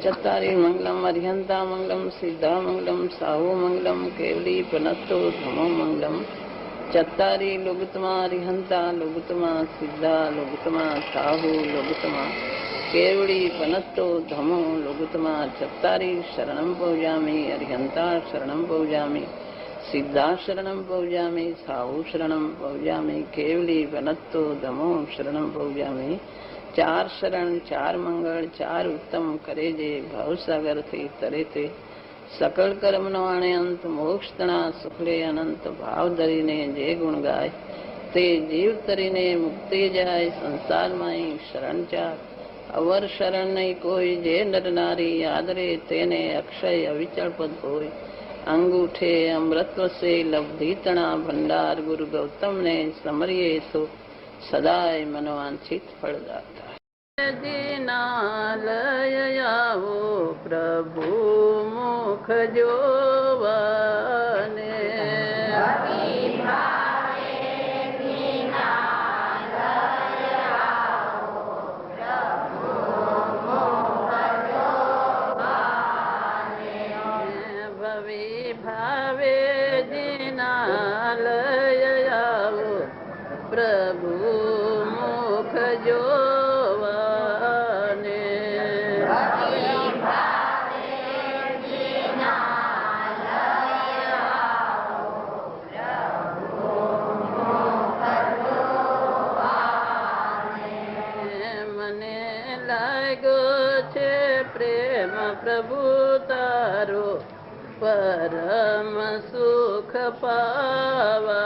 चत्तारी मंगलम अरिहंता मंगलम सिद्धा मंगलम साहू मंगलम केवली पनत्तो धमो मंगलम चत्तारी लुगुतमा अरिहंता लुगुतमा सिद्धा लुगुतमा साहू लुगुतमा केवली पनत्तो धमो लुगुतमा चत्तारी शरणं पौजामि अरिहंता शरणं पौजामि सिद्धा शरणं पौजामि साहू शरणं पौजामि केवली पनत्तो धमो शरणं पौजामि चार शरण चार मंगल चार उत्तम करे जे भवसागर थी तरे ते सकल कर्म नो आणे अंत मोक्ष तना सुखले अनंत भाव धरीने जे गुण गाय ते जीव तरीने मुक्ति जाय संसार माई शरण चार अवर शरण नहीं कोई जे नर नारी आदरे तेने अक्षय अविचल पद होय अंगूठे अमृतव से लब्धि तना भंडार गुरु गौतम ने समरिये सो सदाय मनोवांछित फलदाता दीनालय आवो प्रभु मुख जोवने भवि भावे दीनालय आवो प्रभु मुख जोवने मने लागो छे प्रेम प्रभु तारो परम सुख पावाने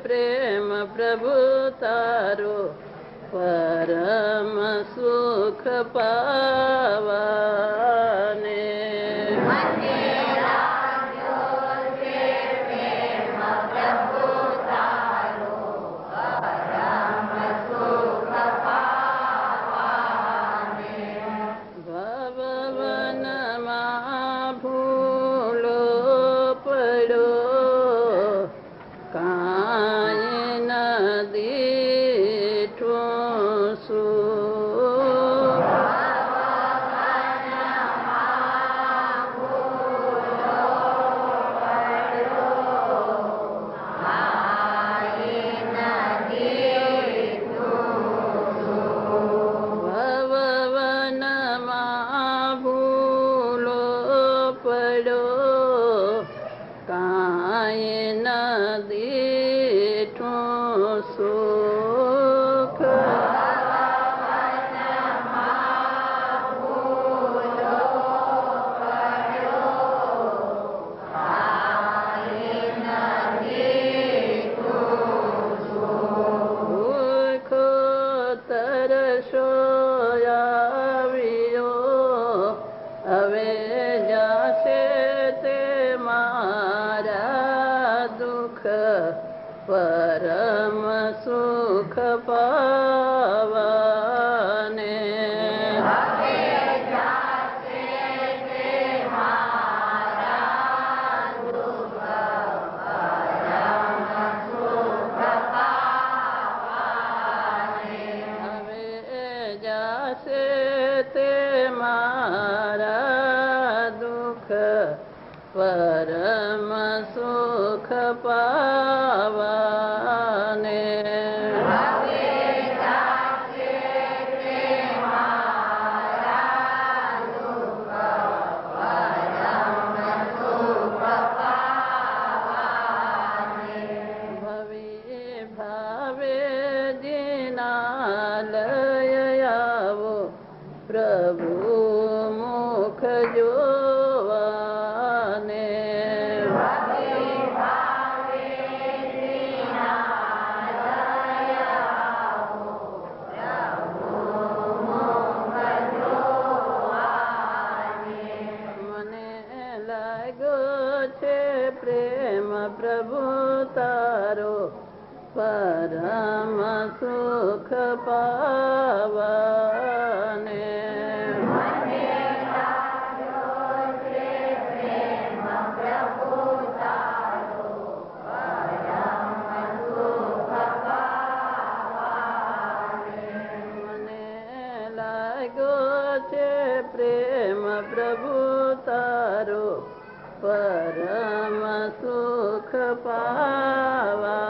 प्रेम प्रभु तारो परम सुख पावाने भवन मां भूलो पड़ो परम सुख पावाने जासे ते मारा दुख परम सुख पावाने भवि भावे दीनालय आवो प्रभु मुख जोवने प्रेम प्रभु तारो परम सुख पावने। પરમ સુખ પાવાને.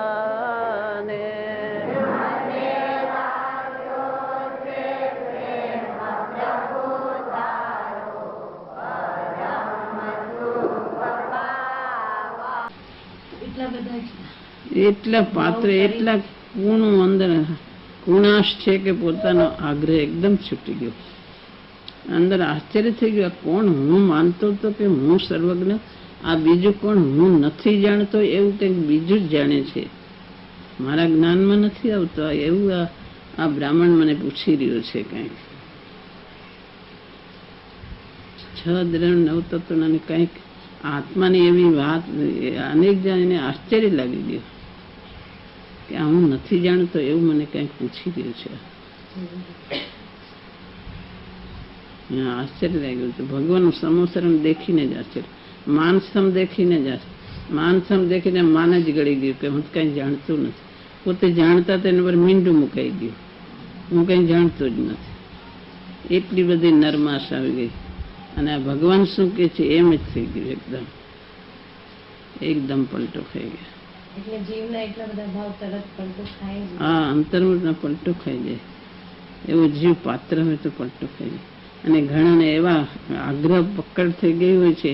એટલા પાત્ર એટલા કૂણું અંદર કુણાશ છે કે પોતાનો આગ્રહ એકદમ છૂટી ગયો. અંદર આશ્ચર્ય થઈ ગયું, કોણ હું માનતો હતો કે હું સર્વજ્ઞ, આ બીજું કોણ હું નથી જાણતો, એવું કંઈક બીજું જ જાણે છે, મારા જ્ઞાનમાં નથી આવતો એવું આ બ્રાહ્મણ મને પૂછી રહ્યો છે. કંઈક 6 દ્રવ્ય 9 તત્વોની કંઈક આત્માની એવી વાત અનેક જાણીને આશ્ચર્ય લાગી ગયું કે આ હું નથી જાણતો એવું મને કંઈક પૂછી રહ્યું છે. આશ્ચર્ય લાગ્યું હતું. ભગવાનનું સમોસરણ દેખીને જ આશ્ચર્ય, માનસમ દેખીને જ માનસમ દેખીને માન જ ગળી ગયું કે હું કંઈ જાણતું નથી. પોતે જાણતા તેના પર મીંડું મુકાઈ ગયું, હું કંઈ જાણતો જ નથી. એટલી બધી નરમાશ આવી ગઈ. અને આ ભગવાન શું કે છે એમ જ થઈ ગયું. એકદમ પલટો ખાઈ ગયો. હા, અંતર્મુખનો પલટો ખાઈ જાય. એવો જીવ પાત્ર હોય તો પલટો ખાઈ જાય. અને ઘણાને એવા આગ્રહ પકડ થઈ ગઈ હોય છે,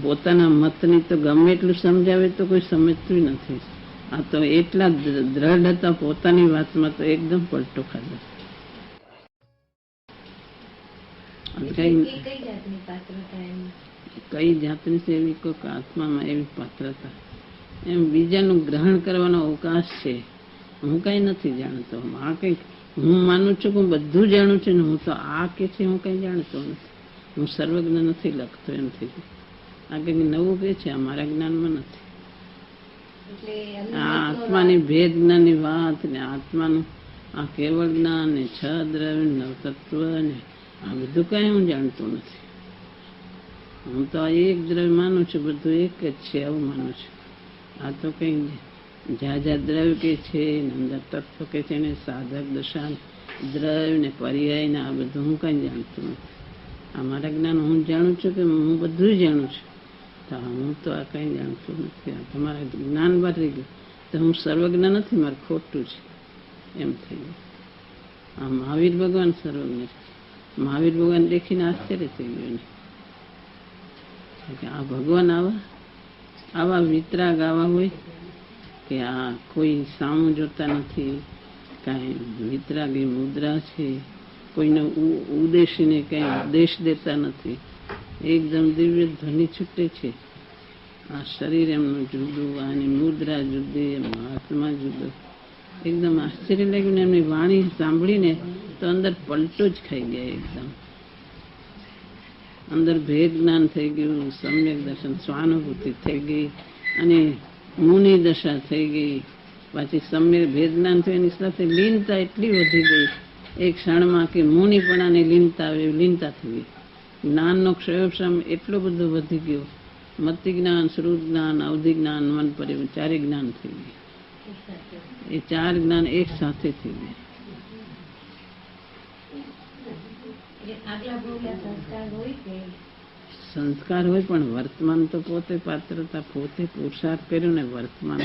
પોતાના મતની તો ગમે એટલું સમજાવે તો કોઈ સમજતું નથી. આ તો એટલા દ્રઢ હતા પોતાની વાતમાં તો એકદમ પલટો ખાધો. કઈ જાતની છે એવી કોઈક આત્મામાં એવી પાત્રતા, એમ બીજાનું ગ્રહણ કરવાનો અવકાશ છે. હું કઈ નથી જાણતો, આ કઈ હું માનું છું કે હું બધું જાણું છું ને હું તો આ કે છે હું કઈ જાણતો નથી, હું સર્વજ્ઞ નથી લખતો એમ થઈ ગયું. આ કંઈક નવું કે છે, આ મારા જ્ઞાનમાં નથી. આ આત્માની ભેદ જ્ઞાનની વાત ને આત્માનું આ કેવળ જ્ઞાન ને 6 દ્રવ્ય 9 તત્વ ને આ બધું કઈ હું જાણતો નથી. હું તો આ એક દ્રવ્ય માનું છું, બધું એક જ છે આવું માનું છું. આ તો કઈ જ્યાં દ્રવ્ય કે છે અંદર તત્વ કે છે ને સાધક દશા દ્રવ્ય ને પર્યાય ને આ બધું હું કઈ જાણતું નથી. આ મારા જ્ઞાન હું જાણું છું કે હું બધું જાણું છું. તો હું તો આ કઈ જાણતું નથી. આ તમારા જ્ઞાન બહાર રહી ગયું તો હું સર્વજ્ઞ નથી, મારે ખોટું છે એમ થઈ ગયું. આ મહાવીર ભગવાન સર્વજ્ઞ છે. મહાવીર ભગવાન દેખીને આશ્ચર્ય થઈ ગયું કે આ ભગવાન આવા વિતરાગ આવા હોય કે આ કોઈ સામું જોતા નથી, કાંઈ વિતરાગી મુદ્રા છે, કોઈને ઉદ્દેશીને કંઈ ઉપદેશ દેતા નથી, એકદમ દિવ્ય ધ્વનિ છૂટે છે. આ શરીર એમનું જુદું, આની મુદ્રા જુદી, એમનો આત્મા જુદો. એકદમ આશ્ચર્ય લાગ્યું ને એમની વાણી સાંભળીને તો અંદર પલટો જ ખાઈ ગયા. એકદમ અંદર ભેદ જ્ઞાન થઈ ગયું, સમ્યક દર્શન સ્વાનુભૂતિ થઈ ગઈ અને મુનિ દશા થઈ ગઈ. પાછી સમ્યક ભેદ જ્ઞાન થયું એની સાથે લીનતા એટલી વધી ગઈ એક ક્ષણમાં કે મુનિપણાની લીનતા આવે એવી લીનતા થઈ ગઈ. જ્ઞાનનો ક્ષયોક્ષમ એટલો બધો વધી ગયો. મતિ જ્ઞાન, શ્રુત જ્ઞાન, અવધિ જ્ઞાન, મન પરિવર્તન 4 જ્ઞાન થઈ ગયા. એ 4 જ્ઞાન એક સાથે થઈ ગયા. સંસ્કાર હોય પણ વર્તમાન તો પોતે પાત્રતા, પોતે પુરુષાર્થ કર્યો ને વર્તમાન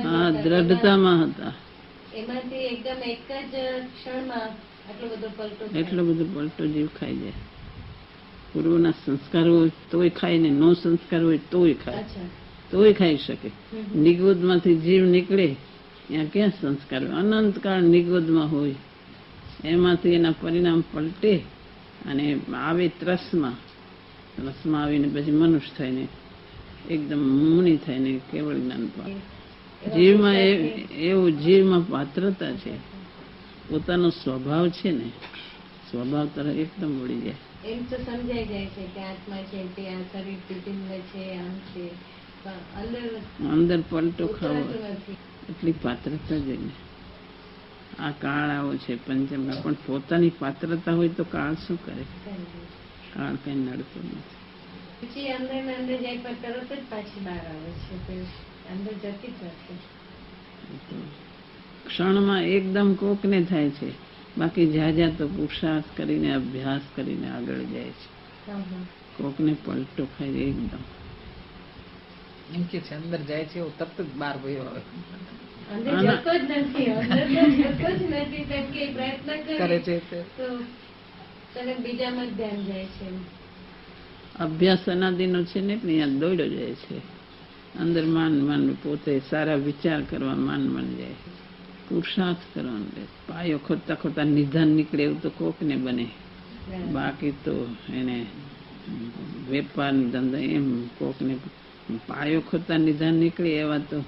હા દ્રઢતામાં હતા. એટલો બધો પલટો જીવ ખાઈ જાય. પૂર્વના સંસ્કાર હોય તોય ખાય ને નો સંસ્કાર હોય તોય ખાય, તોય ખાઈ શકે. નિગોદમાંથી જીવ નીકળે ત્યાં ક્યાં સંસ્કાર હોય? અનંતકાળ નિગોદમાં હોય, એમાંથી એના પરિણામ પલટે અને આવે ત્રસમાં આવીને પછી મનુષ્ય થઈને એકદમ મુનિ થઈને કેવળ જ્ઞાન પામે. જીવમાં એવું જીવમાં પાત્રતા છે, પોતાનો સ્વભાવ છે ને સ્વભાવ તરફ એકદમ વળી જાય. એમ તો સમજાઈ જાય છે કે આત્મા છે, તે આ શરીર પિંડ છે, આમ છે, અંદર પલટો ખાવો એટલી પાત્રતા જ ને. આ કાળ આવો છે પંચમમાં, પણ પોતાની પાત્રતા હોય તો કાળ શું કરે? કાળ કઈ નડતો નથી. પછી અંદર જાય પણ તરત જ પાછી બહાર આવે છે, અંદર જતી જ નથી. ક્ષણમાં એકદમ કોકને થાય છે બાકી જ્યાં જ્યાં તો પુરુષાર્થ કરીને અભ્યાસ કરીને આગળ જાય છે. કોકને પલટો ખાઈ એકદમ એમ કે છે અંદર જાય છે એવું તરત જ બહાર ભયો આવે અંદર જતો જ નથી, અંદર તો જતો જ નથી, કેમ કે પ્રયત્ન કરે કરે છે તે. તો તરત બીજામાં જ ધ્યાન જાય છે. અભ્યાસ અનાદિનો છે ને એટલે અહીંયા દોડ્યો જાય છે. અંદર માન પોતે સારા વિચાર કરવા માન જાય. પુરુષાર્થ કરવાનો રહે. પાયો ખોદતા ખોદતા નિધાન નીકળે એવું તો કોકને બને, બાકી તો એને વેપાર ધંધા એમ કોકને પાયો ખોદતા નિધાન નીકળે એવા તો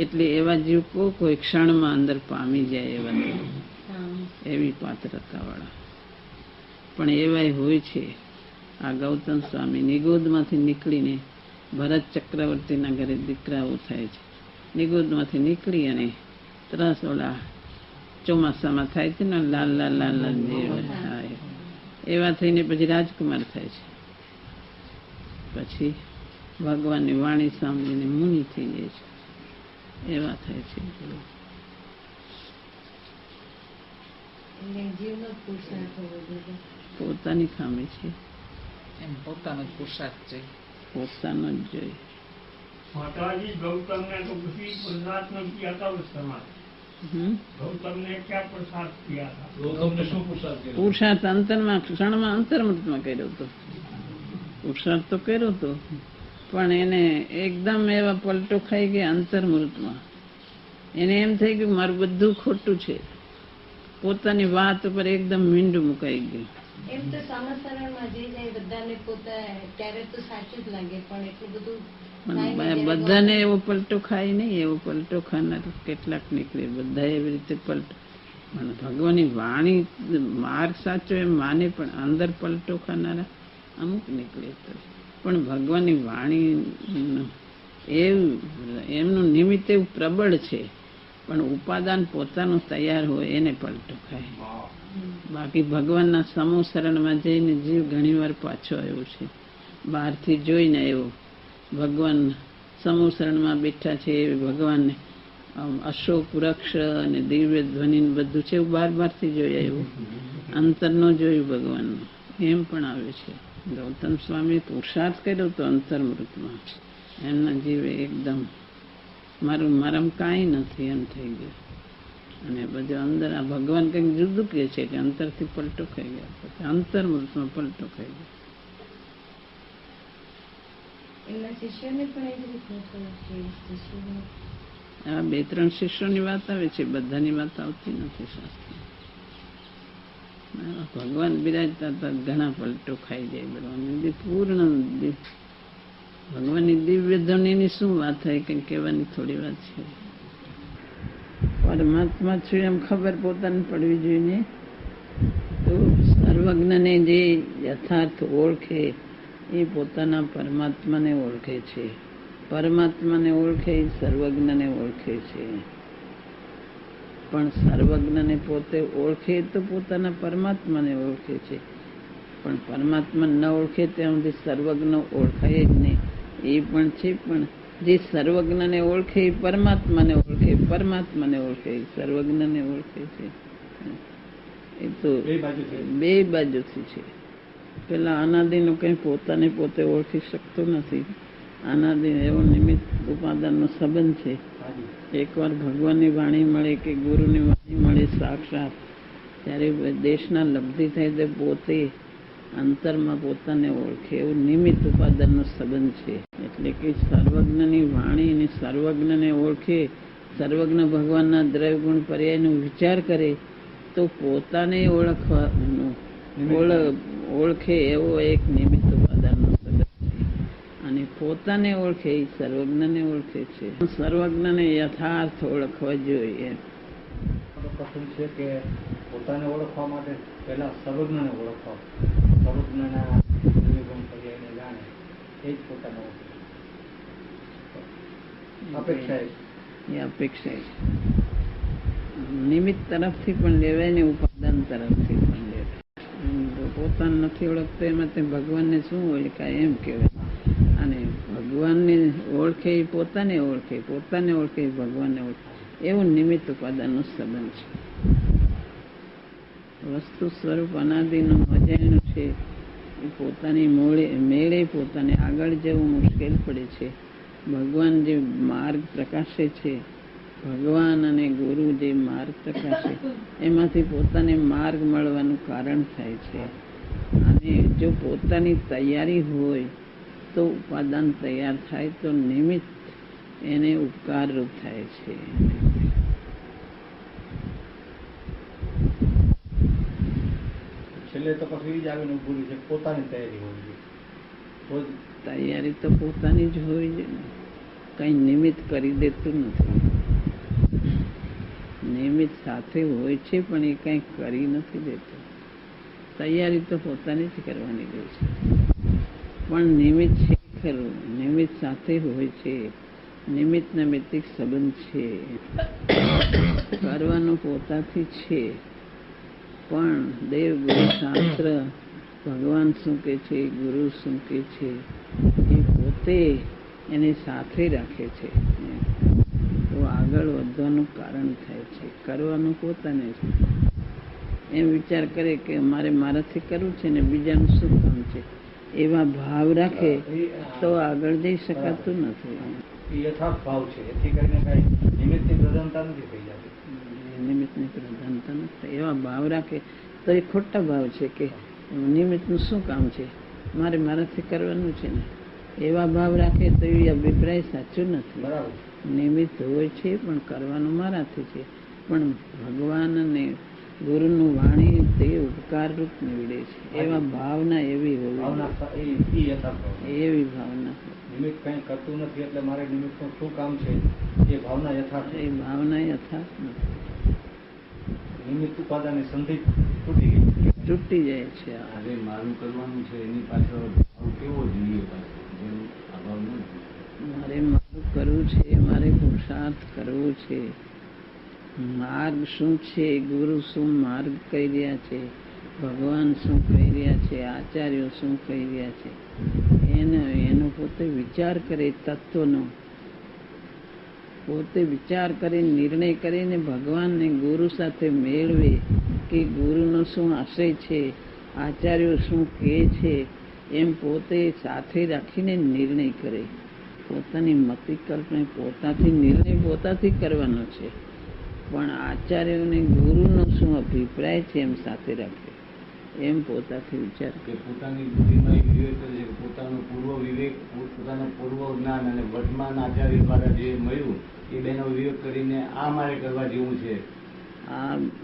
એટલે એવા જીવ કોઈ ક્ષણમાં અંદર પામી જાય એવા તો એવી પાત્રતાવાળા પણ એવાય હોય છે. આ ગૌતમ સ્વામી નિગોદમાંથી નીકળીને ભરત ચક્રવર્તીના ઘરે દીકરાઓ થાય છે. નિગોદમાંથી નીકળી અને તરસ ઓલા ચોમાસામાં થાય છે ને લાલ લાલ લાલ લાલ જેવા એવા થઈને પછી રાજકુમાર થાય છે. પછી ભગવાનની વાણી સાંભળીને મુનિ થઈ જાય છે. એવા થાય છે. પોતાની ખામી છે, એમ પોતાનો જ પુરુષાર્થ છે, પોતાનો જ જોઈએ. माताजी गौतम ने तो किसी प्रसाद में किया था उस समय। गौतम ने क्या प्रसाद किया था? गौतम ने शो प्रसाद किया? पुरुषार्थ अंतરમાં ક્ષણમાં અંતર્મુખમાં કર્યો હતો. પુરુષાર્થ તો કર્યો હતો પણ એને એકદમ એવા પલટો ખાઈ ગયા અંતર્મૃતમાં. એને એમ થઈ ગયું મારું બધું ખોટું છે. પોતાની વાત ઉપર એકદમ મીંડું મુકાઈ ગયું. એમ તો સમાસરણમાં જે જાય બધાને પોતા ત્યારે તો સાચું જ લાગે, પણ એટલું બધું બધાને એવો પલટો ખાય નહીં. એવો પલટો ખાનાર કેટલાક નીકળે. બધા એવી રીતે પલટો ભગવાનની વાણી માર્ગ સાચો એમ માને પણ અંદર પલટો ખાનારા અમુક નીકળે. પણ ભગવાનની વાણી એવું એમનું નિમિત્ત એવું પ્રબળ છે પણ ઉપાદાન પોતાનું તૈયાર હોય એને પલટો ખાય. બાકી ભગવાનના સમૂહ શરણમાં જઈને જીવ ઘણી વાર પાછો આવ્યો છે. બહારથી જોઈને આવ્યો ભગવાન સમૂહ શરણમાં બેઠા છે, ભગવાનને અશોક વૃક્ષ અને દિવ્ય ધ્વનિ બધું છે એવું બારથી જોઈ આવ્યું. અંતર ન જોયું ભગવાનનું એમ પણ આવે છે. ગૌતમ સ્વામી પુરુષાર્થ કર્યો તો અંતર્મૃતમાં એમના જીવે એકદમ મારામાં કાંઈ નથી એમ થઈ ગયું. અને બધું અંદર આ ભગવાન કંઈક જુદું કહે છે કે અંતરથી પલટો ખાઈ ગયા, પછી અંતર્મૃતમાં પલટો ખાઈ ગયો. આ 2-3 શિષ્યોની વાત આવે છે, બધાની વાત આવતી નથી શાસ્ત્રમાં. ભગવાન બિરાજતા હતા ઘણા પલટો ખાઈ જાય ભગવાન પૂર્ણ ભગવાનની દિવ્ય ધ્વનિની શું વાત થાય કંઈ કહેવાની થોડી વાત છે. પરમાત્મા છું એમ ખબર પોતાને પડવી જોઈએ. તો સર્વજ્ઞને જે યથાર્થ ઓળખે એ પોતાના પરમાત્માને ઓળખે છે. પરમાત્માને ઓળખે એ સર્વજ્ઞને ઓળખે છે. પણ સર્વજ્ઞને પોતે ઓળખે તો પોતાના પરમાત્માને ઓળખે છે. પણ પરમાત્મા ન ઓળખે ત્યાં સુધી સર્વજ્ઞ ઓળખાય જ નહીં. એ પણ છે. પણ જે સર્વજ્ઞને ઓળખે એ પરમાત્માને ઓળખે, પરમાત્માને ઓળખે એ સર્વજ્ઞને ઓળખે છે. એ તો બે બાજુથી છે. પેલા અનાદિનો કંઈ પોતાને પોતે ઓળખી શકતો નથી. અનાદિ એવો નિમિત્ત ઉપાદાનનો સંબંધ છે. એકવાર ભગવાનની વાણી મળે કે ગુરુની વાણી મળે સાક્ષાત, ત્યારે દેશના લબ્ધિ થાય તો પોતે અંતરમાં પોતાને ઓળખે એવું નિમિત્ત ઉપાદાનનો સંબંધ છે. એટલે કે સર્વજ્ઞની વાણી અને સર્વજ્ઞને ઓળખે, સર્વજ્ઞ ભગવાનના દ્રવ્ય ગુણ પર્યાયનો વિચાર કરે તો પોતાને ઓળખે એવો એક નિમિત્ત ઉપાદાનનો સંબંધ છે. અને પોતાને ઓળખે એ સર્વજ્ઞને ઓળખે છે. સર્વજ્ઞને યથાર્થ ઓળખવા જોઈએ. કથન છે કે પોતાને ઓળખવા માટે પહેલા સર્વજ્ઞને ઓળખવા, સર્વજ્ઞના ગુણ પર્યાયને જાણે એ જ પોતાને ઓળખે. અપેક્ષા એ અપેક્ષા નિમિત્ત તરફથી પણ લેવાય ને ઉપાદાન તરફથી પણ લેવાય. પોતાને નથી ઓળખતો એમાં તે ભગવાનને શું ઓળખાય એમ કહેવાય. અને ભગવાનને ઓળખે એ પોતાને ઓળખે, પોતાને ઓળખે એ ભગવાનને ઓળખે એવું નિમિત્ત ઉપાદાનનો સંબંધ છે. વસ્તુ સ્વરૂપ અનાદિનું અજાણ્યું છે એ પોતાની મેળે પોતાને આગળ જવું મુશ્કેલ પડે છે. ભગવાન જે માર્ગ પ્રકાશે છે, ભગવાન અને ગુરુ જે માર્ગ પ્રકાશે એમાંથી પોતાને માર્ગ મળવાનું કારણ થાય છે. અને જો પોતાની તૈયારી હોય તો ઉપાદાન તૈયાર થાય તો નિમિત્ત એને ઉપકારરૂપ થાય છે. છેલ્લે તો પછી જ આવીને ઊભું છે પોતાની તૈયારી હોવી જોઈએ. તો જ તૈયારી તો પોતાની જ હોવી જોઈએ ને. કંઈ નિમિત્ત કરી દેતું નથી. નિમિત્ત સાથે હોય છે પણ એ કંઈ કરી નથી દેતું. તૈયારી તો પોતાની જ કરવાની હોય છે. પણ નિમિત્ત છે ખરું, નિમિત્ત સાથે હોય છે. નિમિત્ત નૈમિત્તિક સંબંધ છે. કરવાનું પોતાથી છે પણ દેવ ગુરુ શાસ્ત્ર ભગવાન શું કહે છે, ગુરુ શું કહે છે એ પોતે એને સાથે રાખે છે તો આગળ વધવાનું કારણ થાય છે. કરવાનું પોતાને છે. એમ વિચાર કરે કે મારે મારાથી કરવું છે ને બીજાનું શું કામ છે, એવા ભાવ રાખે તો આગળ જઈ શકાતું નથી. એ યથાર્થ ભાવ છે. એથી કરીને કાંઈ નિમિત્તની પ્રધાનતા નથી થઈ જતી. નિમિત્તની પ્રધાનતા નથી. એવા ભાવ રાખે તો એ ખોટા ભાવ છે કે નિમિત્તનું શું કામ છે, મારે મારાથી કરવાનું છે ને. એવા ભાવ રાખે તો એ અભિપ્રાય સાચો નથી. બરાબર. નિમિત્ત હોય છે પણ કરવાનું મારાથી છે. પણ ભગવાન અને ગુરુનું વાણી તે ઉપકારરૂપ નીવડે છે. એવા ભાવના એવી ભાવના હોવી, એ યથાર્થ ભાવ. એવી ભાવના. નિમિત્ત કંઈ કરતું નથી એટલે મારે નિમિત્તનું શું કામ છે એ ભાવના યથાર્થ. એ ભાવના યથાર્થ નથી. નિમિત્ત ઉપાદાનની સંધિ તૂટી ગઈ. તૂટી જાય છે. હવે મારું કરવાનું છે એની પાછળ ભાવ કેવો જોઈએ પાછળ આ ભાવ નથી. મારે મારું કરવું છે, મારે પુરુષાર્થ કરવો છે. માર્ગ શું છે, ગુરુ શું માર્ગ કહી રહ્યા છે, ભગવાન શું કહી રહ્યા છે, આચાર્યો શું કહી રહ્યા છે, એનો પોતે વિચાર કરે. તત્વનો પોતે વિચાર કરી નિર્ણય કરીને ભગવાનને ગુરુ સાથે મેળવે કે ગુરુનો શું આશય છે, આચાર્યો શું કહે છે, એમ પોતે સાથે રાખીને નિર્ણય કરે. પોતાની મતિ કલ્પના પોતાથી નિર્ણય પોતાથી કરવાનો છે પણ આચાર્યોને ગુરુનો શું અભિપ્રાય છે એમ સાથે રાખે. એમ પોતાથી વિચાર કે પોતાની બુદ્ધિમાં વિવેક કરે છે, પોતાનો પૂર્વ વિવેક, પોતાનું પૂર્વ જ્ઞાન અને વર્તમાન આચાર્ય દ્વારા જે મળ્યું એ બેનો વિવેક કરીને આ મારે કરવા જેવું છે,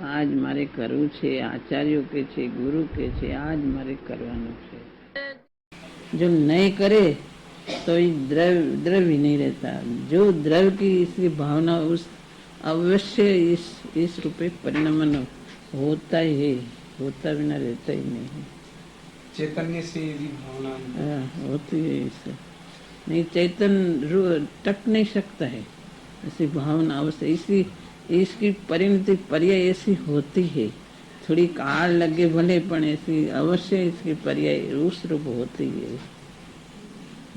આ જ મારે કરવું છે, આચાર્યો કે છે, ગુરુ કે છે, આ જ મારે કરવાનું છે. જો નહીં करे तो ये द्रव्य नहीं रहता. जो द्रव्य की इसकी भावना उस अवश्य इस रूपे परिणमन होता ही है, होता बिना रहता ही नहीं है. चैतन्य से यदि भावना होती है इससे नहीं, चैतन्य टक नहीं सकता है. ऐसी भावना अवश्य इसी इसकी परिणति पर्याय ऐसी होती है. थोड़ी काल लगे भले पण ऐसी अवश्य इसकी पर्याय उस रूप होती है.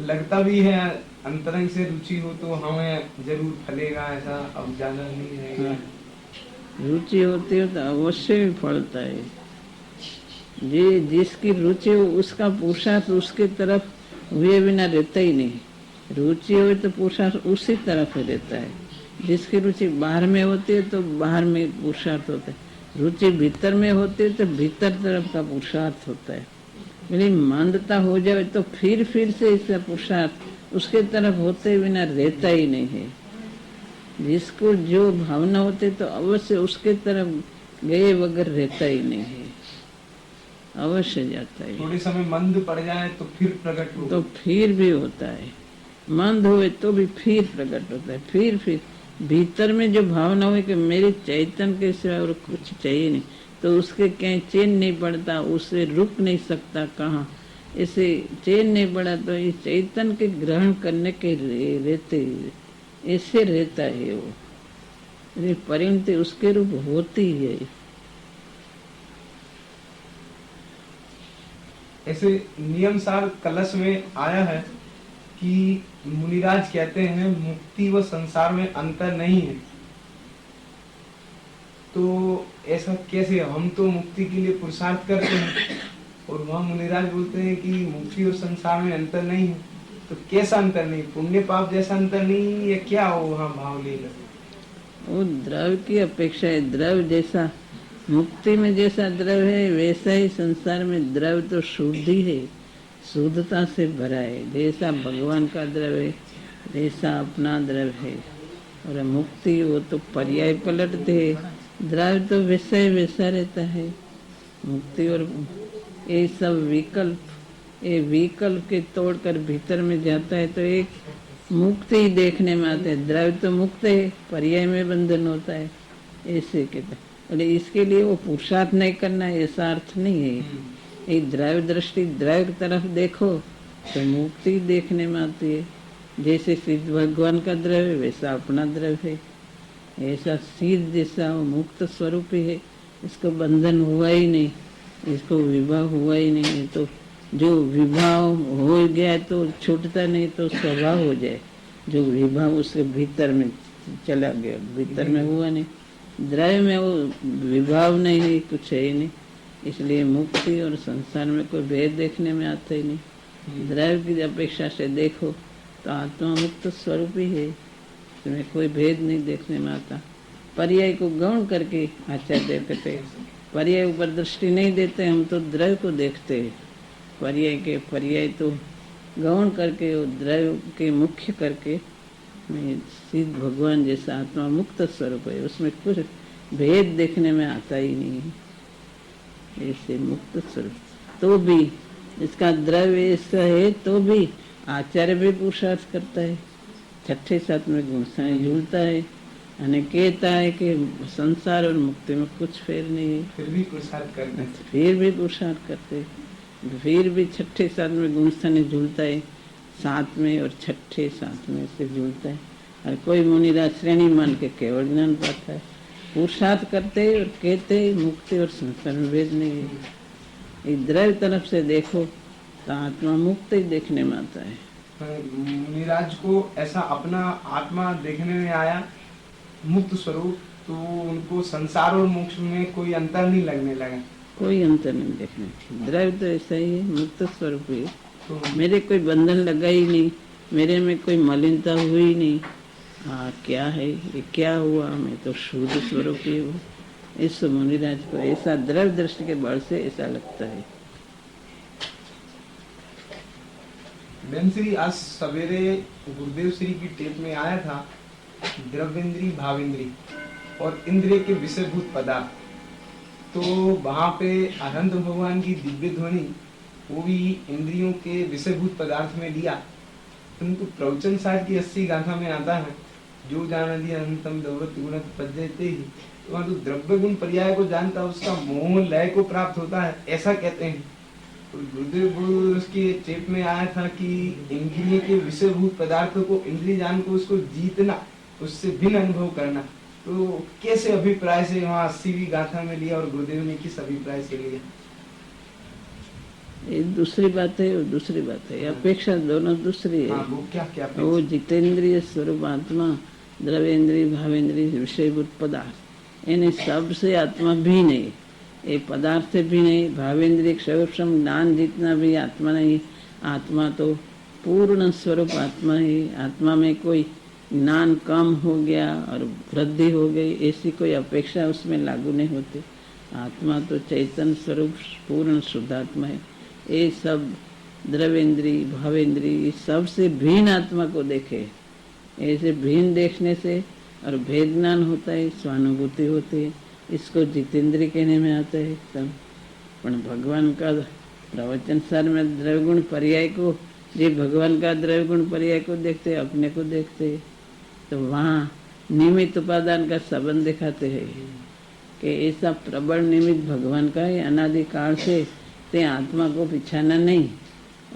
लगता भी है अंतरंग से रुचि हो तो हमें जरूर फलेगा, ऐसा अब ज्यादा नहीं रहेगा. रुचि होती है तो अवश्य भी फलता है. जिसकी रुचि हो उसका पुरुषार्थ उसके तरफ हुए बिना रहता ही नहीं. रुचि हो तो पुरुषार्थ उसी तरफ ही रहता है. जिसकी रुचि बाहर में होती है तो बाहर में पुरुषार्थ होता है. रुचि भीतर में होती है तो भीतर तरफ का पुरुषार्थ होता है. यदि मंदता हो जाए तो फिर से इसका पुरुषार्थ उसके तरफ होते बिना रहता ही नहीं है. जिसको जो भावना होती तो अवश्य उसके तरफ गए बगैर रहता ही नहीं है, अवश्य जाता है. थोड़े समय मंद पड़ जाए तो फिर प्रकट हो, तो फिर भी होता है. मंद हुए तो भी फिर प्रकट होता है. फिर भीतर में जो भावना हुई कि मेरे चैतन्य के सिवा और कुछ चाहिए नहीं, तो उसके कहीं चैन नहीं पड़ता, उससे रुक नहीं सकता. कहाँ ऐसे चैन नहीं पड़ा तो इस चैतन्य के ग्रहण करने के रहते ऐसे रहता है वो. परिणति उसके रूप होती है. ऐसे नियम सार कलश में आया है कि मुनिराज कहते हैं मुक्ति व संसार में अंतर नहीं है. तो ऐसा कैसे? हम तो मुक्ति के लिए पुरुषार्थ करते हैं और वहाँ मुनिराज बोलते हैं कि मुक्ति और संसार में अंतर नहीं है। तो कैसा अंतर नहीं? पुण्य पाप जैसा अंतर नहीं या क्या हो वहाँ भाव ले लो? वो द्रव्य की अपेक्षा है। द्रव्य जैसा मुक्ति में जैसा द्रव्य है वैसा ही संसार में द्रव्य तो शुद्ध ही है, शुद्धता से भरा है। जैसा भगवान का द्रव्य है वैसा अपना द्रव्य है। और मुक्ति वो तो पर्याय पलटते है, द्रव्य तो वैसा ही वैसा रहता है। मुक्ति और ये सब विकल्प, ये विकल्प के तोड़कर भीतर में जाता है तो एक मुक्ति ही देखने में आते हैं। द्रव्य तो मुक्त है, पर्याय में बंधन होता है, ऐसे कहते हैं। और इसके लिए वो पुरुषार्थ नहीं करना ऐसा अर्थ नहीं है। ये द्रव्य दृष्टि, द्रव्य की तरफ देखो तो मुक्ति देखने में आती है। जैसे सिद्ध भगवान का द्रव्य वैसा अपना द्रव्य है। ऐसा सिद्ध जैसा वो मुक्त स्वरूप ही है, इसको बंधन हुआ ही नहीं, इसको विवाह हुआ ही नहीं। तो जो विवाह हो गया तो छूटता नहीं, तो स्वभाव हो जाए। जो विवाह उसके भीतर में चला गया, भीतर में हुआ नहीं। द्रव्य में वो विभाव नहीं है, कुछ है ही नहीं। इसलिए मुक्ति और संसार में कोई भेद देखने में आता ही नहीं। द्रव्य की अपेक्षा से देखो तो आत्मा मुक्त स्वरूप ही है, इसमें कोई भेद नहीं देखने में आता। पर्याय को गौण करके आचार्य कहते पर्याय ऊपर दृष्टि नहीं देते, हम तो द्रव्य को देखते हैं। पर्याय तो गौण करके और द्रव्य के मुख्य करके में सिद्ध भगवान जैसा आत्मा मुक्त स्वरूप है, उसमें कुछ भेद देखने में आता ही नहीं है। ऐसे मुक्त स्वरूप तो भी इसका द्रव्य ऐसा है तो भी आचार्य भी पुरुषार्थ करता है, छठे सातवें गुण से झूलता है, यानी कहता है कि संसार और मुक्ति में कुछ फेर नहीं है। फिर भी पुरुषार्थ करते हैं, फिर भी पुरुषार्थ करते हैं, फिर भी छठे सातवें गुण से झूलता है, सातवें और छठे सातवें से झूलता है। और कोई मुनिराज श्रेणी मान के केवल ज्ञान पाता है। पुरुषार्थ करते और कहते मुक्ति और संसार में भेद नहीं है। इस द्रव्य तरफ से देखो तो आत्मा मुक्त ही देखने में आता है। मुनिराज को ऐसा अपना आत्मा देखने में आया मुक्त स्वरूप, तो उनको संसार और मोक्ष में कोई अंतर नहीं लगने लगा। कोई अंतर नहीं देखने, द्रव्य तो ऐसा ही है, मुक्त स्वरूप ही। तो मेरे कोई बंधन लगा ही नहीं, मेरे में कोई मलिनता हुई नहीं। हाँ क्या है ये, क्या हुआ, मैं तो शुद्ध स्वरूप ही हूँ। इस मुनिराज को ऐसा द्रव्य दृष्टि के बल से ऐसा लगता है। बहन श्री, आज सवेरे गुरुदेव श्री की टेप में आया था द्रव्येंद्री, भावेंद्री और इंद्रिय के विषयभूत पदार्थ। तो वहां पे अनंत भगवान की दिव्य ध्वनि वो भी इंद्रियों के विषयभूत पदार्थ में लिया। परंतु प्रवचन साहिब की 80 गाथा में आता है, जो जान दिया अनंतम दौलत गुण पद्यते ही, तो वहाँ तो द्रव्य गुण पर्याय को जानता है, उसका मोह लय को प्राप्त होता है, ऐसा कहते हैं। तो गुरुदेव उसके टेप में आया था कि इंद्रिय के विषयभूत पदार्थों को, इंद्रिय जान को, उसको जीतना, उससे भिन्न अनुभव करना। तो कैसे अभिप्राय से वहाँ 80वीं गाथा में लिया और गुरुदेव ने किस अभिप्राय से लिया? ये दूसरी बात है और दूसरी बात है, अपेक्षा दोनों दूसरी है। हाँ, वो क्या क्या वो जितेंद्रिय स्वरूप आत्मा, द्रव्येंद्रिय, भावेंद्रिय, विषयभूत पदार्थ, इन्हें सबसे आत्मा भी नहीं, ये पदार्थ से भी नहीं। भावेंद्रिय स्वरूप ज्ञान जितना भी आत्मा नहीं, आत्मा तो पूर्ण स्वरूप आत्मा है। आत्मा में कोई ज्ञान कम हो गया और वृद्धि हो गई, ऐसी कोई अपेक्षा उसमें लागू नहीं होती। आत्मा तो चैतन्य स्वरूप पूर्ण शुद्धात्मा है। ये सब द्रव्येंद्री, भावेंद्री, सबसे भिन्न आत्मा को देखे। ऐसे भिन्न देखने से और भेद ज्ञान होता है, स्वानुभूति होती है, इसको जितेंद्रिय कहने में आता है एकदम। पर भगवान का प्रवचन सार में द्रव्यगुण पर्याय को, जे भगवान का द्रव्यगुण पर्याय को देखते, अपने को देखते, तो वहाँ निमित्त उपादान का संबंध दिखाते हैं कि ऐसा प्रबल निमित्त भगवान का है। अनादिकाल से ते आत्मा को पिछाना नहीं,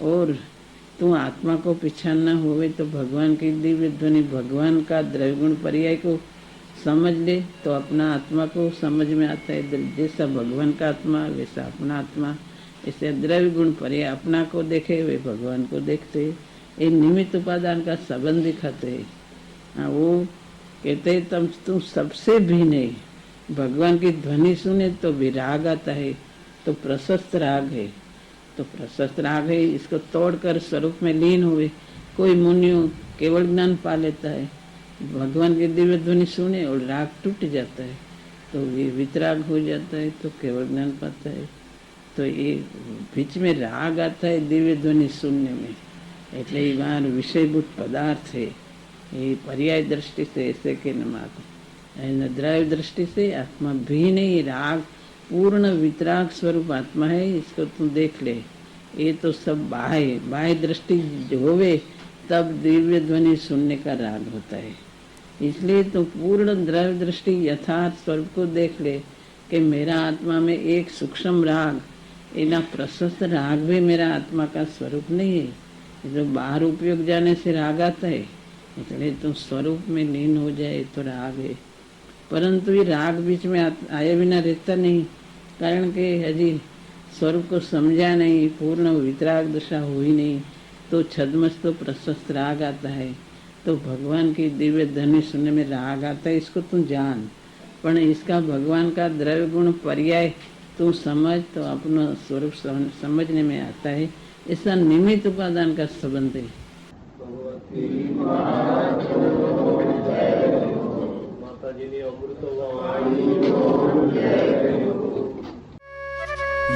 और तू आत्मा को पिछाना होवे तो भगवान की दिव्य ध्वनि, भगवान का द्रव्यगुण पर्याय को समझ ले तो अपना आत्मा को समझ में आता है। जैसा भगवान का आत्मा वैसा अपना आत्मा, ऐसे द्रव्य गुण पर्याय अपना को देखे वे भगवान को देखते। ये निमित्त उपादान का संबंध दिखाते हैं। वो कहते तुम सबसे भी नहीं, भगवान की ध्वनि सुने तो विराग आता है, तो प्रशस्त राग है। तो प्रशस्त राग है, इसको तोड़कर स्वरूप में लीन हुए कोई मुनियों केवल ज्ञान पा लेता है। भगवान की दिव्य ध्वनि सुने और राग टूट जाता है, तो ये वितराग हो जाता है, तो केवल ज्ञान पाता है। तो ये बीच में राग आता है दिव्य ध्वनि सुनने में, એટલે એ વાર વિષયભૂત પદાર્થ है। ये पर्याय दृष्टि से ऐसे के न मात्र द्रव्य दृष्टि से आत्मा भी नहीं, राग पूर्ण वितराग स्वरूप आत्मा है, इसको तू देख ले। ये तो सब बाह्य दृष्टि होवे तब दिव्य ध्वनि सुनने का राग होता है। इसलिए तो पूर्ण द्रव्य दृष्टि यथार्थ स्वरूप को देख ले कि मेरा आत्मा में एक सूक्ष्म राग, इना प्रशस्त राग भी मेरा आत्मा का स्वरूप नहीं है। जो बाहर उपयोग जाने से राग आता है, इसलिए तो स्वरूप में लीन हो जाए तो राग है। परंतु ये राग बीच में आए बिना रहता नहीं, कारण के हजी स्वरूप को समझा नहीं, पूर्ण वितराग दशा हुई नहीं, तो छद्मस तो प्रशस्त राग आता है। तो भगवान की दिव्य ध्वनि सुनने में राग आता है, इसको तू जान, पर इसका भगवान का द्रव्य गुण पर्याय तू समझ तो अपना स्वरूप समझने में आता है। ऐसा निमित्त उपादान का संबंध है।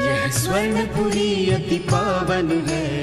यह स्वर्णपुरी अति पावन है,